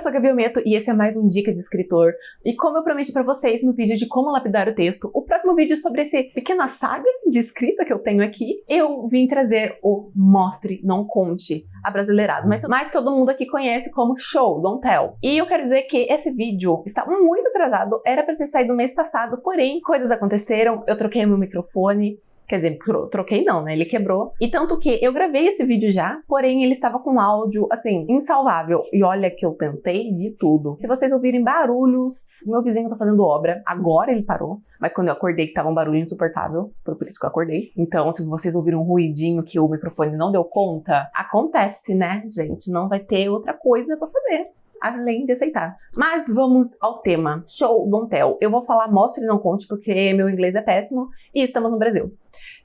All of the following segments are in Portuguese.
sou a Gabi Ometo e esse é mais um Dica de Escritor. E como eu prometi pra vocês no vídeo de como lapidar o texto, o próximo vídeo sobre essa pequena saga de escrita que eu tenho aqui, eu vim trazer o Mostre, Não Conte, abrasileirado. Mas todo mundo aqui conhece como Show, Don't Tell. E eu quero dizer que esse vídeo está muito atrasado, era pra ter saído mês passado, porém coisas aconteceram, eu troquei meu microfone. Quer dizer, troquei não, né? Ele quebrou. E tanto que eu gravei esse vídeo já, porém ele estava com áudio, assim, insalvável. E olha que eu tentei de tudo. Se vocês ouvirem barulhos, meu vizinho tá fazendo obra. Agora ele parou. Mas quando eu acordei que tava um barulho insuportável, foi por isso que eu acordei. Então, se vocês ouviram um ruidinho que o microfone não deu conta, acontece, né, gente? Não vai ter outra coisa pra fazer além de aceitar. Mas vamos ao tema. Show, don't tell. Eu vou falar mostre e não conte porque meu inglês é péssimo e estamos no Brasil.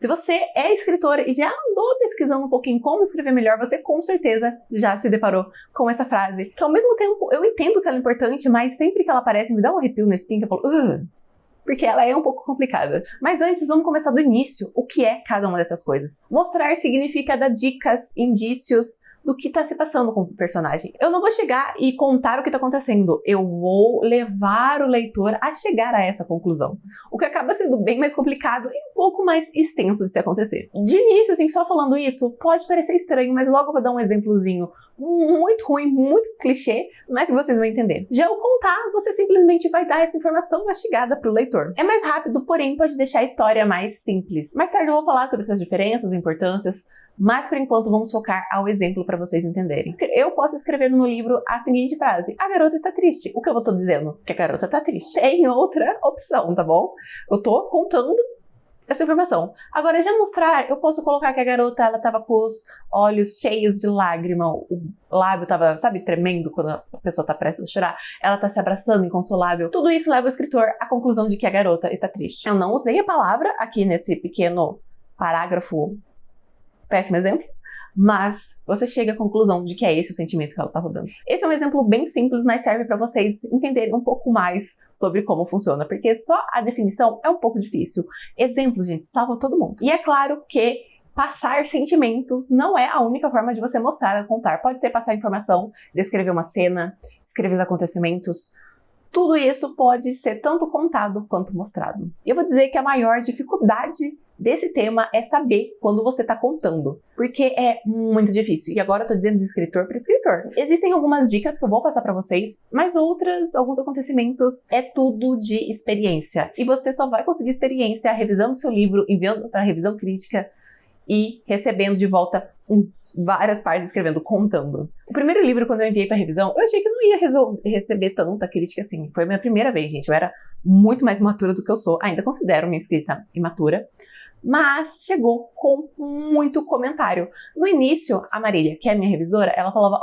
Se você é escritor e já andou pesquisando um pouquinho como escrever melhor, você com certeza já se deparou com essa frase, que ao mesmo tempo eu entendo que ela é importante, mas sempre que ela aparece me dá um arrepio na espinha, eu falo, porque ela é um pouco complicada. Mas antes, vamos começar do início. O que é cada uma dessas coisas? Mostrar significa dar dicas, indícios do que tá se passando com o personagem. Eu não vou chegar e contar o que tá acontecendo. Eu vou levar o leitor a chegar a essa conclusão. O que acaba sendo bem mais complicado e um pouco mais extenso de se acontecer. De início, assim, só falando isso, pode parecer estranho, mas logo eu vou dar um exemplozinho muito ruim, muito clichê, mas que vocês vão entender. Já o contar, você simplesmente vai dar essa informação mastigada pro leitor. É mais rápido, porém pode deixar a história mais simples. Mais tarde eu vou falar sobre essas diferenças, importâncias, mas por enquanto vamos focar ao exemplo para vocês entenderem. Eu posso escrever no meu livro a seguinte frase: a garota está triste. O que eu tô dizendo? Que a garota está triste. Tem outra opção, tá bom? Eu tô contando essa informação. Agora, já mostrar, eu posso colocar que a garota, ela tava com os olhos cheios de lágrima, o lábio tava, sabe, tremendo quando a pessoa tá prestes a chorar, ela tá se abraçando, inconsolável. Tudo isso leva o escritor à conclusão de que a garota está triste. Eu não usei a palavra aqui nesse pequeno parágrafo, péssimo exemplo, mas você chega à conclusão de que é esse o sentimento que ela tá rodando. Esse é um exemplo bem simples, mas serve para vocês entenderem um pouco mais sobre como funciona, porque só a definição é um pouco difícil. Exemplo, gente, salva todo mundo. E é claro que passar sentimentos não é a única forma de você mostrar, contar. Pode ser passar informação, descrever uma cena, escrever os acontecimentos. Tudo isso pode ser tanto contado quanto mostrado. E eu vou dizer que a maior dificuldade desse tema é saber quando você está contando, porque é muito difícil. E agora eu tô dizendo de escritor para escritor. Existem algumas dicas que eu vou passar para vocês, mas alguns acontecimentos é tudo de experiência. E você só vai conseguir experiência revisando seu livro, enviando para revisão crítica e recebendo de volta várias partes escrevendo, contando. O primeiro livro, quando eu enviei para revisão, eu achei que eu não ia receber tanta crítica assim. Foi a minha primeira vez, gente. Eu era muito mais imatura do que eu sou. Ainda considero minha escrita imatura. Mas chegou com muito comentário. No início, a Marília, que é a minha revisora, ela falava,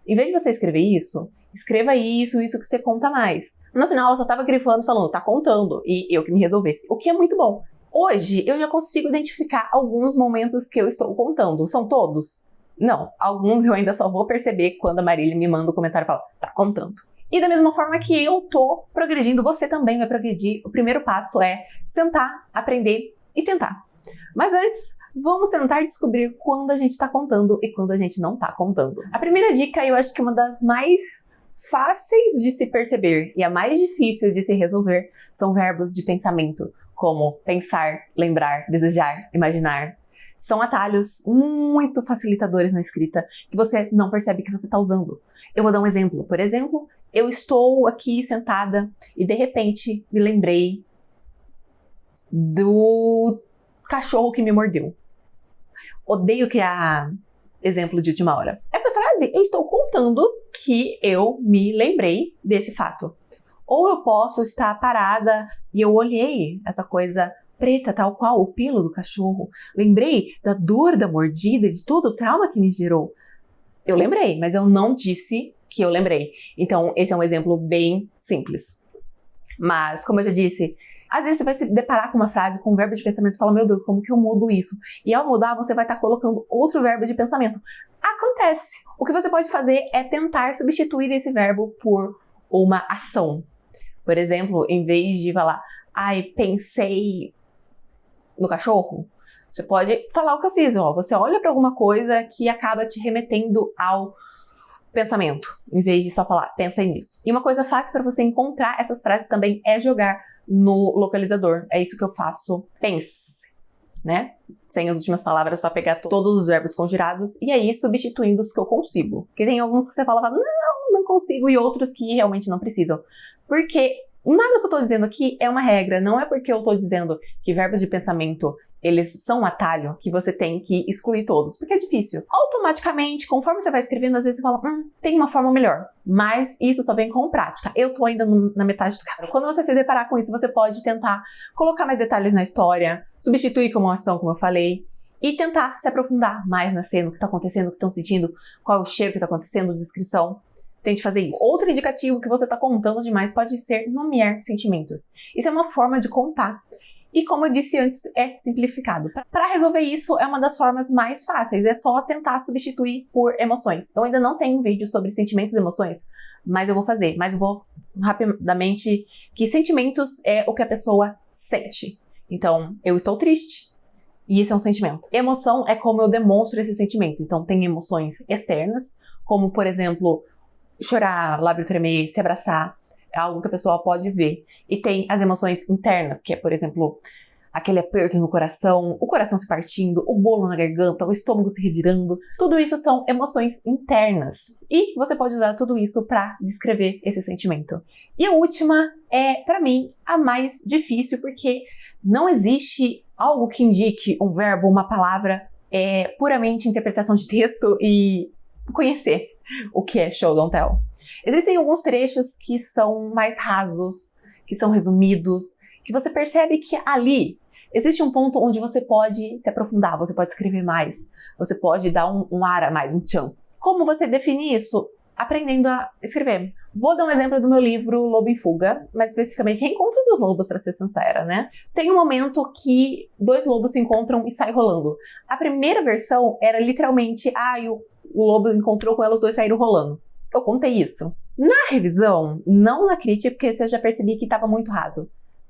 em vez de você escrever isso, escreva isso que você conta mais. No final, ela só tava grifando, falando, tá contando, e eu que me resolvesse. O que é muito bom. Hoje, eu já consigo identificar alguns momentos que eu estou contando. São todos? Não. Alguns eu ainda só vou perceber quando a Marília me manda um comentário e fala, tá contando. E da mesma forma que eu tô progredindo, você também vai progredir. O primeiro passo é sentar, aprender e tentar. Mas antes, vamos tentar descobrir quando a gente está contando e quando a gente não está contando. A primeira dica, eu acho que uma das mais fáceis de se perceber e a mais difícil de se resolver são verbos de pensamento, como pensar, lembrar, desejar, imaginar. São atalhos muito facilitadores na escrita que você não percebe que você está usando. Eu vou dar um exemplo. Por exemplo, eu estou aqui sentada e de repente me lembrei do cachorro que me mordeu. Odeio criar exemplo de última hora. Essa frase, eu estou contando que eu me lembrei desse fato. Ou eu posso estar parada e eu olhei essa coisa preta, tal qual o pelo do cachorro. Lembrei da dor da mordida, de todo o trauma que me gerou. Eu lembrei, mas eu não disse que eu lembrei. Então, esse é um exemplo bem simples. Mas, como eu já disse, às vezes você vai se deparar com uma frase, com um verbo de pensamento e fala, meu Deus, como que eu mudo isso? E ao mudar, você vai estar colocando outro verbo de pensamento. Acontece! O que você pode fazer é tentar substituir esse verbo por uma ação. Por exemplo, em vez de falar, pensei no cachorro, você pode falar o que eu fiz. Você olha para alguma coisa que acaba te remetendo ao pensamento, em vez de só falar, pensa nisso. E uma coisa fácil para você encontrar essas frases também é jogar no localizador. É isso que eu faço. Pense, né? Sem as últimas palavras para pegar todos os verbos conjurados e aí substituindo os que eu consigo. Porque tem alguns que você fala, não consigo, e outros que realmente não precisam. Porque nada que eu tô dizendo aqui é uma regra, não é porque eu tô dizendo que verbos de pensamento eles são um atalho que você tem que excluir todos, porque é difícil. Automaticamente, conforme você vai escrevendo, às vezes você fala, tem uma forma melhor. Mas isso só vem com prática. Eu tô ainda na metade do caminho. Quando você se deparar com isso, você pode tentar colocar mais detalhes na história, substituir com uma ação, como eu falei, e tentar se aprofundar mais na cena, o que tá acontecendo, o que estão sentindo, qual é o cheiro que tá acontecendo, descrição. Tente fazer isso. Outro indicativo que você tá contando demais pode ser nomear sentimentos. Isso é uma forma de contar. E como eu disse antes, é simplificado. Para resolver isso, é uma das formas mais fáceis. É só tentar substituir por emoções. Eu ainda não tenho um vídeo sobre sentimentos e emoções, mas eu vou fazer. Mas eu vou rapidamente que sentimentos é o que a pessoa sente. Então, eu estou triste. E isso é um sentimento. Emoção é como eu demonstro esse sentimento. Então, tem emoções externas, como, por exemplo, chorar, lábio tremer, se abraçar. É algo que a pessoa pode ver. E tem as emoções internas, que é, por exemplo, aquele aperto no coração, o coração se partindo, o bolo na garganta, o estômago se revirando. Tudo isso são emoções internas. E você pode usar tudo isso para descrever esse sentimento. E a última é, para mim, a mais difícil, porque não existe algo que indique um verbo, uma palavra, é puramente interpretação de texto e conhecer o que é show, don't tell. Existem alguns trechos que são mais rasos, que são resumidos, que você percebe que ali existe um ponto onde você pode se aprofundar, você pode escrever mais, você pode dar um ar a mais, um tchan. Como você define isso? Aprendendo a escrever. Vou dar um exemplo do meu livro Lobo em Fuga, mais especificamente Reencontro dos Lobos, para ser sincera, né? Tem um momento que dois lobos se encontram e saem rolando. A primeira versão era literalmente, o lobo encontrou com ela, os dois saíram rolando. Eu contei isso. Na revisão, não na crítica, porque eu já percebi que estava muito raso.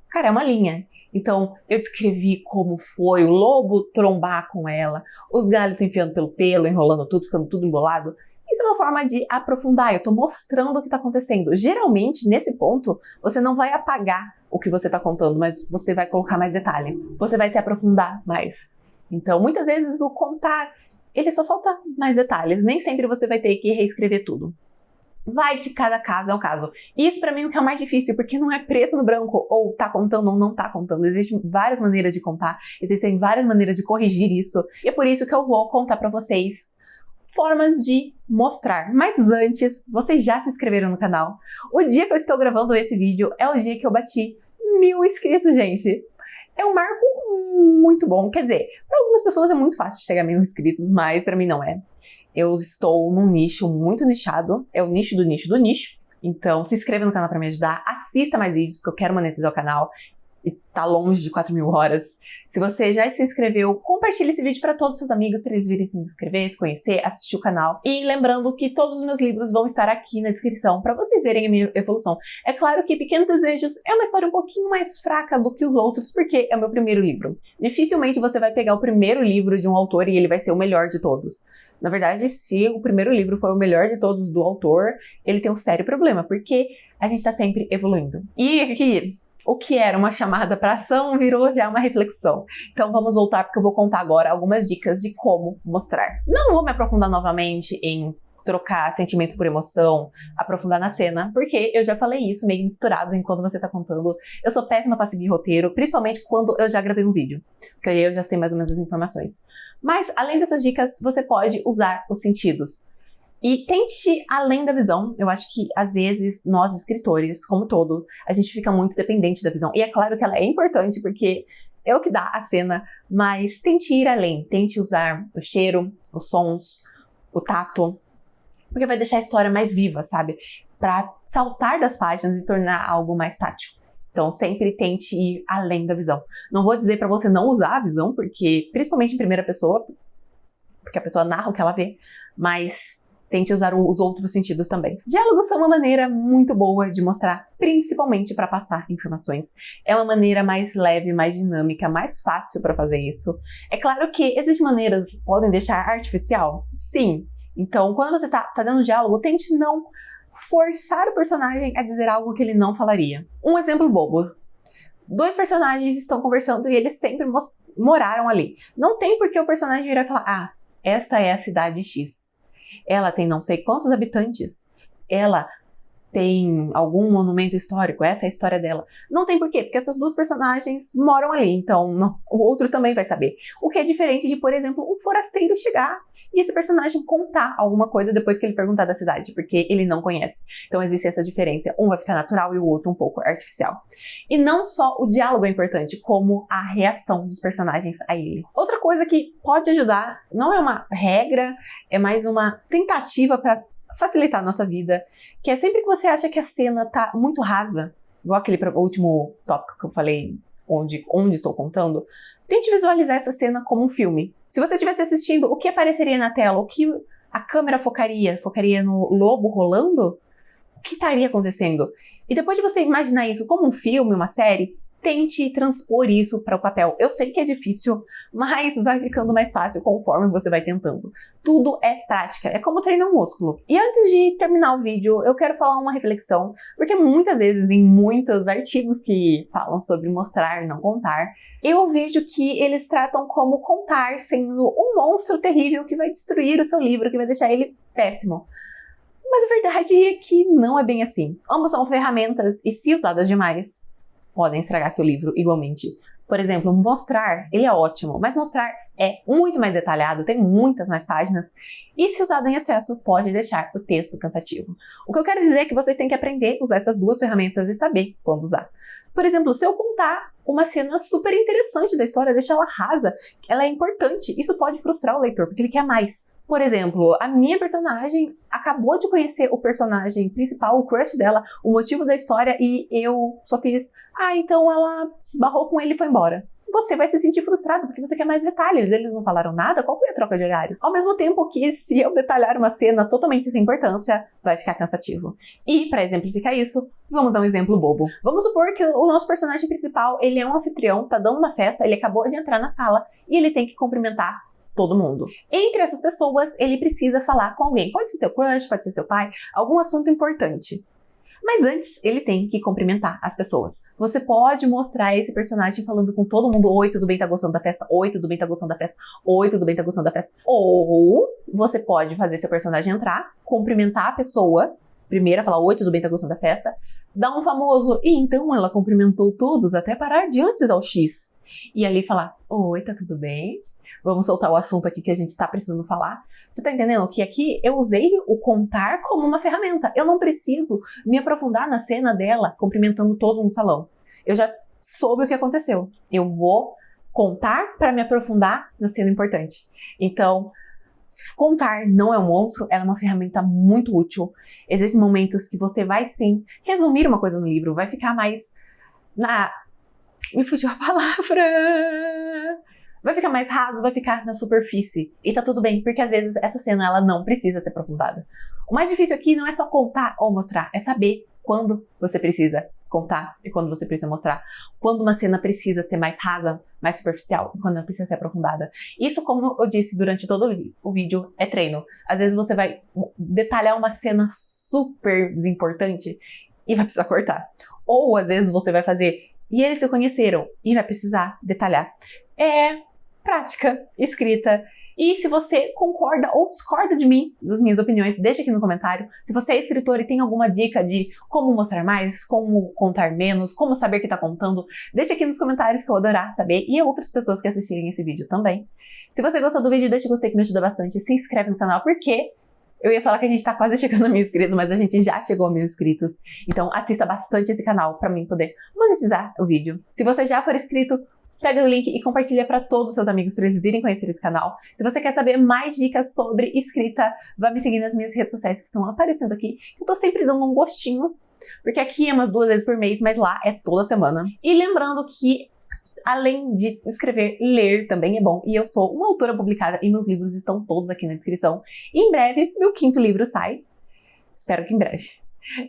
Cara, é uma linha. Então, eu descrevi como foi o lobo trombar com ela, os galhos se enfiando pelo pelo, enrolando tudo, ficando tudo embolado. Isso é uma forma de aprofundar, eu tô mostrando o que tá acontecendo. Geralmente, nesse ponto, você não vai apagar o que você tá contando, mas você vai colocar mais detalhe. Você vai se aprofundar mais. Então, muitas vezes, o contar, ele só falta mais detalhes. Nem sempre você vai ter que reescrever tudo. Vai de cada caso, é um caso. E isso pra mim é o que é o mais difícil, porque não é preto no branco, ou tá contando ou não tá contando. Existem várias maneiras de contar, existem várias maneiras de corrigir isso. E é por isso que eu vou contar pra vocês formas de mostrar. Mas antes, vocês já se inscreveram no canal? O dia que eu estou gravando esse vídeo é o dia que eu bati 1000 inscritos, gente. É um marco muito bom. Quer dizer, para algumas pessoas é muito fácil de chegar a 1000 inscritos, mas pra mim não é. Eu estou num nicho muito nichado, é o nicho do nicho do nicho. Então, se inscreva no canal para me ajudar, assista mais vídeos, porque eu quero monetizar o canal e tá longe de 4.000 horas. Se você já se inscreveu, compartilhe esse vídeo para todos os seus amigos, para eles virem se inscrever, se conhecer, assistir o canal. E lembrando que todos os meus livros vão estar aqui na descrição para vocês verem a minha evolução. É claro que Pequenos Desejos é uma história um pouquinho mais fraca do que os outros, porque é o meu primeiro livro. Dificilmente você vai pegar o primeiro livro de um autor e ele vai ser o melhor de todos. Na verdade, se o primeiro livro foi o melhor de todos do autor, ele tem um sério problema, porque a gente está sempre evoluindo. E aqui, o que era uma chamada para ação virou já uma reflexão. Então vamos voltar, porque eu vou contar agora algumas dicas de como mostrar. Não vou me aprofundar novamente em trocar sentimento por emoção, aprofundar na cena, porque eu já falei isso meio misturado enquanto você tá contando. Eu sou péssima para seguir roteiro, principalmente quando eu já gravei um vídeo, porque aí eu já sei mais ou menos as informações. Mas, além dessas dicas, você pode usar os sentidos. E tente além da visão. Eu acho que, às vezes, nós escritores, como todo, a gente fica muito dependente da visão. E é claro que ela é importante, porque é o que dá a cena, mas tente ir além. Tente usar o cheiro, os sons, o tato, porque vai deixar a história mais viva, sabe? Pra saltar das páginas e tornar algo mais tátil. Então, sempre tente ir além da visão. Não vou dizer pra você não usar a visão, porque, principalmente em primeira pessoa, porque a pessoa narra o que ela vê, mas tente usar os outros sentidos também. Diálogos são uma maneira muito boa de mostrar, principalmente para passar informações. É uma maneira mais leve, mais dinâmica, mais fácil para fazer isso. É claro que existem maneiras que podem deixar artificial, sim. Então, quando você tá fazendo um diálogo, tente não forçar o personagem a dizer algo que ele não falaria. Um exemplo bobo. 2 personagens estão conversando e eles sempre moraram ali. Não tem por que o personagem virar e falar, ah, essa é a cidade X. Ela tem não sei quantos habitantes. Ela tem algum monumento histórico, essa é a história dela. Não tem porquê, porque essas 2 personagens moram ali, então o outro também vai saber. O que é diferente de, por exemplo, um forasteiro chegar e esse personagem contar alguma coisa depois que ele perguntar da cidade, porque ele não conhece. Então existe essa diferença, um vai ficar natural e o outro um pouco artificial. E não só o diálogo é importante, como a reação dos personagens a ele. Outra coisa que pode ajudar, não é uma regra, é mais uma tentativa para facilitar a nossa vida, que é sempre que você acha que a cena tá muito rasa, igual aquele último tópico que eu falei, onde estou contando, tente visualizar essa cena como um filme. Se você estivesse assistindo, o que apareceria na tela? O que a câmera focaria? Focaria no lobo rolando? O que estaria acontecendo? E depois de você imaginar isso como um filme, uma série, tente transpor isso para o papel. Eu sei que é difícil, mas vai ficando mais fácil conforme você vai tentando. Tudo é prática, é como treinar um músculo. E antes de terminar o vídeo, eu quero falar uma reflexão, porque muitas vezes em muitos artigos que falam sobre mostrar, não contar, eu vejo que eles tratam como contar sendo um monstro terrível que vai destruir o seu livro, que vai deixar ele péssimo. Mas a verdade é que não é bem assim. Ambos são ferramentas e, se usadas demais, podem estragar seu livro igualmente. Por exemplo, mostrar, ele é ótimo, mas mostrar é muito mais detalhado, tem muitas mais páginas, e se usado em excesso, pode deixar o texto cansativo. O que eu quero dizer é que vocês têm que aprender a usar essas 2 ferramentas e saber quando usar. Por exemplo, se eu contar uma cena super interessante da história, deixar ela rasa, ela é importante, isso pode frustrar o leitor, porque ele quer mais. Por exemplo, a minha personagem acabou de conhecer o personagem principal, o crush dela, o motivo da história, e eu só fiz, então ela se esbarrou com ele e foi embora. Você vai se sentir frustrado porque você quer mais detalhes, eles não falaram nada, qual foi a troca de olhares? Ao mesmo tempo que, se eu detalhar uma cena totalmente sem importância, vai ficar cansativo. E, para exemplificar isso, vamos a um exemplo bobo. Vamos supor que o nosso personagem principal, ele é um anfitrião, tá dando uma festa, ele acabou de entrar na sala e ele tem que cumprimentar todo mundo. Entre essas pessoas, ele precisa falar com alguém. Pode ser seu crush, pode ser seu pai, algum assunto importante. Mas antes, ele tem que cumprimentar as pessoas. Você pode mostrar esse personagem falando com todo mundo, oi, tudo bem, tá gostando da festa? Oi, tudo bem, tá gostando da festa? Oi, tudo bem, tá gostando da festa? Ou você pode fazer seu personagem entrar, cumprimentar a pessoa, primeiro falar, oi, tudo bem, tá gostando da festa? Dar um famoso, e então ela cumprimentou todos até parar de antes ao X. E ali falar, oi, tá tudo bem? Vamos soltar o assunto aqui que a gente tá precisando falar. Você tá entendendo que aqui eu usei o contar como uma ferramenta. Eu não preciso me aprofundar na cena dela cumprimentando todo um salão. Eu já soube o que aconteceu. Eu vou contar para me aprofundar na cena importante. Então, contar não é um monstro, ela é uma ferramenta muito útil. Existem momentos que você vai sim resumir uma coisa no livro, vai ficar mais me fugiu a palavra. Vai ficar mais raso, vai ficar na superfície. E tá tudo bem, porque às vezes essa cena ela não precisa ser aprofundada. O mais difícil aqui não é só contar ou mostrar, é saber quando você precisa contar e quando você precisa mostrar. Quando uma cena precisa ser mais rasa, mais superficial, e quando ela precisa ser aprofundada. Isso, como eu disse durante todo o vídeo, é treino. Às vezes você vai detalhar uma cena super importante e vai precisar cortar. Ou às vezes você vai fazer e eles se conheceram e vai precisar detalhar. É prática, escrita. E se você concorda ou discorda de mim, das minhas opiniões, deixa aqui no comentário. Se você é escritor e tem alguma dica de como mostrar mais, como contar menos, como saber que tá contando, deixa aqui nos comentários que eu vou adorar saber. E outras pessoas que assistirem esse vídeo também. Se você gostou do vídeo, deixa o gostei que me ajuda bastante. Se inscreve no canal, porque eu ia falar que a gente tá quase chegando a 1000 inscritos, mas a gente já chegou a 1000 inscritos. Então assista bastante esse canal pra mim poder monetizar o vídeo. Se você já for inscrito, pega o link e compartilha para todos os seus amigos para eles virem conhecer esse canal. Se você quer saber mais dicas sobre escrita, vá me seguir nas minhas redes sociais que estão aparecendo aqui. Eu tô sempre dando um gostinho, porque aqui é umas 2 vezes por mês, mas lá é toda semana. E lembrando que, além de escrever, ler também é bom. E eu sou uma autora publicada e meus livros estão todos aqui na descrição. E em breve, meu 5º livro sai. Espero que em breve.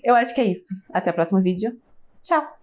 Eu acho que é isso. Até o próximo vídeo. Tchau!